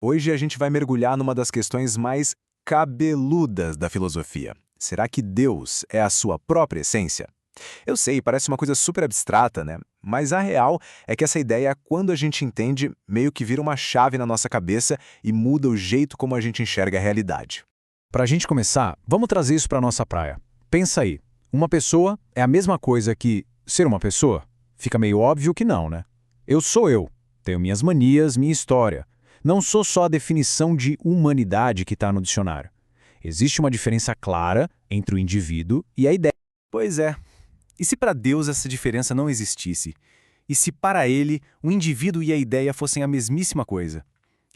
Hoje a gente vai mergulhar numa das questões mais cabeludas da filosofia. Será que Deus é a sua própria essência? Eu sei, parece uma coisa super abstrata, né? Mas a real é que essa ideia, quando a gente entende, meio que vira uma chave na nossa cabeça e muda o jeito como a gente enxerga a realidade. Para a gente começar, vamos trazer isso para nossa praia. Pensa aí, uma pessoa é a mesma coisa que ser uma pessoa? Fica meio óbvio que não, né? Eu sou eu, tenho minhas manias, minha história. Não sou só a definição de humanidade que está no dicionário. Existe uma diferença clara entre o indivíduo e a ideia. Pois é. E se para Deus essa diferença não existisse? E se para ele o indivíduo e a ideia fossem a mesmíssima coisa?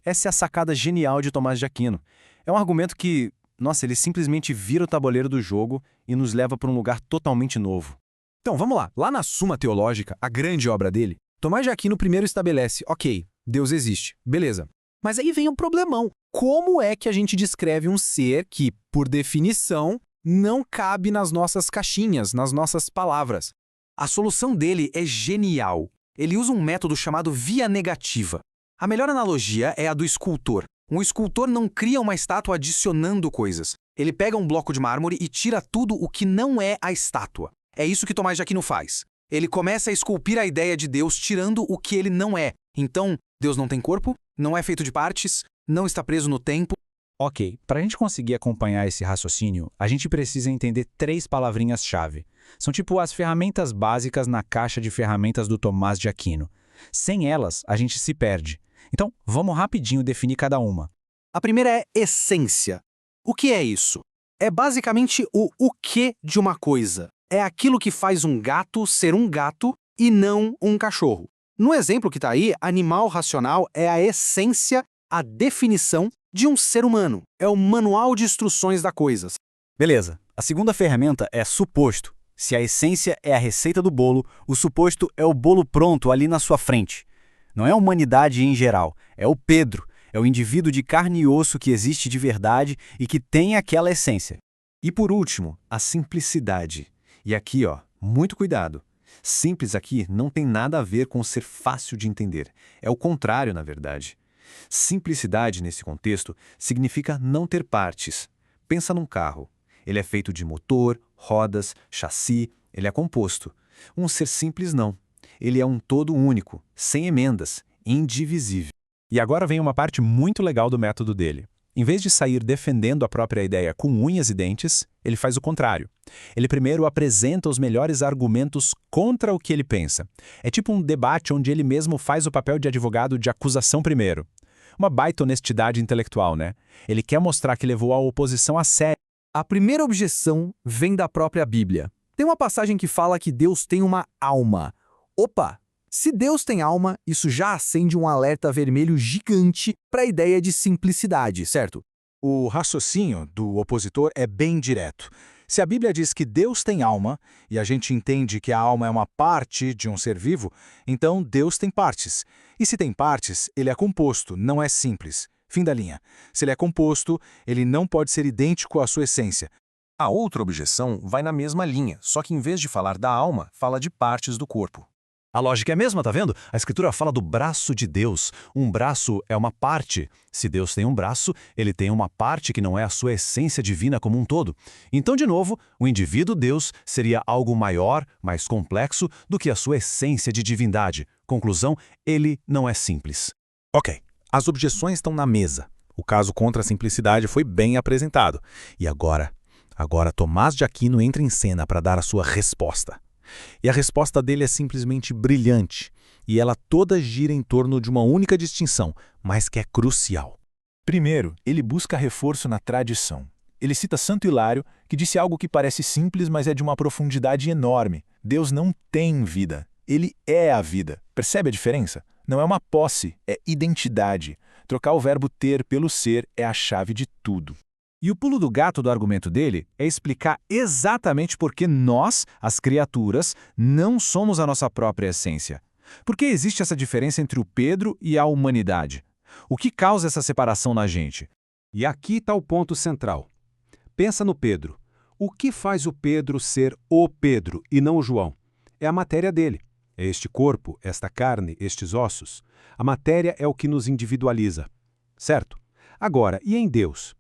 Essa é a sacada genial de Tomás de Aquino. É um argumento que, nossa, ele simplesmente vira o tabuleiro do jogo e nos leva para um lugar totalmente novo. Então, vamos lá. Lá na Suma Teológica, a grande obra dele, Tomás de Aquino primeiro estabelece, ok, Deus existe, beleza. Mas aí vem um problemão. Como é que a gente descreve um ser que, por definição, não cabe nas nossas caixinhas, nas nossas palavras? A solução dele é genial. Ele usa um método chamado via negativa. A melhor analogia é a do escultor. Um escultor não cria uma estátua adicionando coisas. Ele pega um bloco de mármore e tira tudo o que não é a estátua. É isso que Tomás de Aquino faz. Ele começa a esculpir a ideia de Deus tirando o que ele não é. Então, Deus não tem corpo, não é feito de partes, não está preso no tempo. Ok, para a gente conseguir acompanhar esse raciocínio, a gente precisa entender 3 palavrinhas-chave. São tipo as ferramentas básicas na caixa de ferramentas do Tomás de Aquino. Sem elas, a gente se perde. Então, vamos rapidinho definir cada uma. A primeira é essência. O que é isso? É basicamente o que de uma coisa. É aquilo que faz um gato ser um gato e não um cachorro. No exemplo que está aí, animal racional é a essência, a definição de um ser humano. É o manual de instruções da coisa. Beleza. A segunda ferramenta é suposto. Se a essência é a receita do bolo, o suposto é o bolo pronto ali na sua frente. Não é a humanidade em geral, é o Pedro, é o indivíduo de carne e osso que existe de verdade e que tem aquela essência. E por último, a simplicidade. E aqui, muito cuidado. Simples aqui não tem nada a ver com ser fácil de entender. É o contrário, na verdade. Simplicidade, nesse contexto, significa não ter partes. Pensa num carro. Ele é feito de motor, rodas, chassi, ele é composto. Um ser simples não. Ele é um todo único, sem emendas, indivisível. E agora vem uma parte muito legal do método dele. Em vez de sair defendendo a própria ideia com unhas e dentes, ele faz o contrário. Ele primeiro apresenta os melhores argumentos contra o que ele pensa. É tipo um debate onde ele mesmo faz o papel de advogado de acusação primeiro. Uma baita honestidade intelectual, né? Ele quer mostrar que levou a oposição a sério. A primeira objeção vem da própria Bíblia. Tem uma passagem que fala que Deus tem uma alma. Opa! Se Deus tem alma, isso já acende um alerta vermelho gigante para a ideia de simplicidade, certo? O raciocínio do opositor é bem direto. Se a Bíblia diz que Deus tem alma, e a gente entende que a alma é uma parte de um ser vivo, então Deus tem partes. E se tem partes, ele é composto, não é simples. Fim da linha. Se ele é composto, ele não pode ser idêntico à sua essência. A outra objeção vai na mesma linha, só que em vez de falar da alma, fala de partes do corpo. A lógica é a mesma, tá vendo? A Escritura fala do braço de Deus. Um braço é uma parte. Se Deus tem um braço, ele tem uma parte que não é a sua essência divina como um todo. Então, de novo, o indivíduo Deus seria algo maior, mais complexo do que a sua essência de divindade. Conclusão, ele não é simples. Ok, as objeções estão na mesa. O caso contra a simplicidade foi bem apresentado. E agora Tomás de Aquino entra em cena para dar a sua resposta. E a resposta dele é simplesmente brilhante, e ela toda gira em torno de uma única distinção, mas que é crucial. Primeiro, ele busca reforço na tradição. Ele cita Santo Hilário, que disse algo que parece simples, mas é de uma profundidade enorme. Deus não tem vida, ele é a vida. Percebe a diferença? Não é uma posse, é identidade. Trocar o verbo ter pelo ser é a chave de tudo. E o pulo do gato do argumento dele é explicar exatamente por que nós, as criaturas, não somos a nossa própria essência. Por que existe essa diferença entre o Pedro e a humanidade? O que causa essa separação na gente? E aqui está o ponto central. Pensa no Pedro. O que faz o Pedro ser o Pedro e não o João? É a matéria dele. É este corpo, esta carne, estes ossos. A matéria é o que nos individualiza. certo? Agora, e em Deus?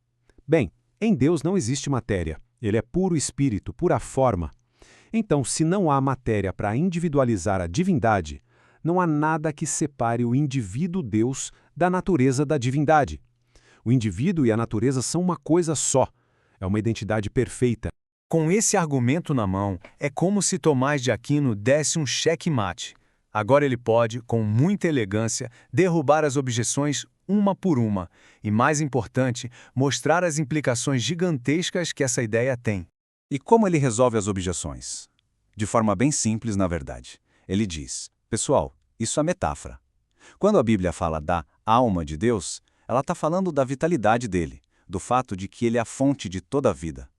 Bem, em Deus não existe matéria. Ele é puro espírito, pura forma. Então, se não há matéria para individualizar a divindade, não há nada que separe o indivíduo Deus da natureza da divindade. O indivíduo e a natureza são uma coisa só. É uma identidade perfeita. Com esse argumento na mão, é como se Tomás de Aquino desse um cheque-mate. Agora ele pode, com muita elegância, derrubar as objeções uma por uma e, mais importante, mostrar as implicações gigantescas que essa ideia tem. E como ele resolve as objeções? De forma bem simples, na verdade. Ele diz: pessoal, isso é metáfora. Quando a Bíblia fala da alma de Deus, ela está falando da vitalidade dele, do fato de que ele é a fonte de toda a vida.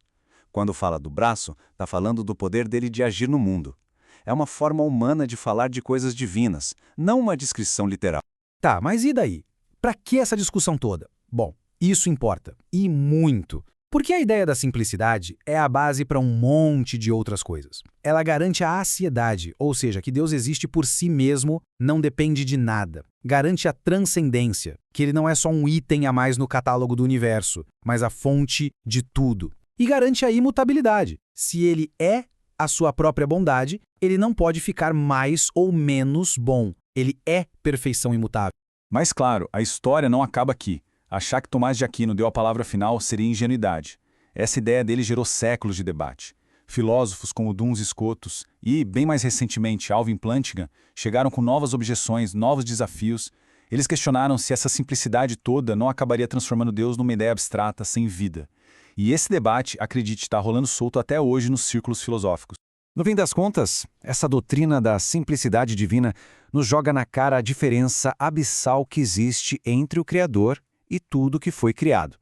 Quando fala do braço, está falando do poder dele de agir no mundo. É uma forma humana de falar de coisas divinas, não uma descrição literal. Tá, mas e daí? Pra que essa discussão toda? Bom, isso importa, e muito. Porque a ideia da simplicidade é a base para um monte de outras coisas. Ela garante a aciedade, ou seja, que Deus existe por si mesmo, não depende de nada. Garante a transcendência, que ele não é só um item a mais no catálogo do universo, mas a fonte de tudo. E garante a imutabilidade. Se ele é a sua própria bondade, ele não pode ficar mais ou menos bom. Ele é perfeição imutável. Mas claro, a história não acaba aqui. Achar que Tomás de Aquino deu a palavra final seria ingenuidade. Essa ideia dele gerou séculos de debate. Filósofos como Duns Scotus e, bem mais recentemente, Alvin Plantinga chegaram com novas objeções, novos desafios. Eles questionaram se essa simplicidade toda não acabaria transformando Deus numa ideia abstrata, sem vida. E esse debate, acredite, está rolando solto até hoje nos círculos filosóficos. No fim das contas, essa doutrina da simplicidade divina nos joga na cara a diferença abissal que existe entre o Criador e tudo que foi criado.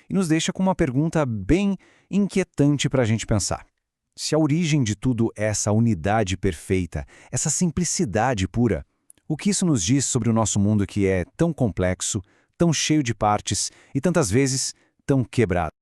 E nos deixa com uma pergunta bem inquietante para a gente pensar. Se a origem de tudo é essa unidade perfeita, essa simplicidade pura, o que isso nos diz sobre o nosso mundo que é tão complexo, tão cheio de partes e tantas vezes tão quebrado?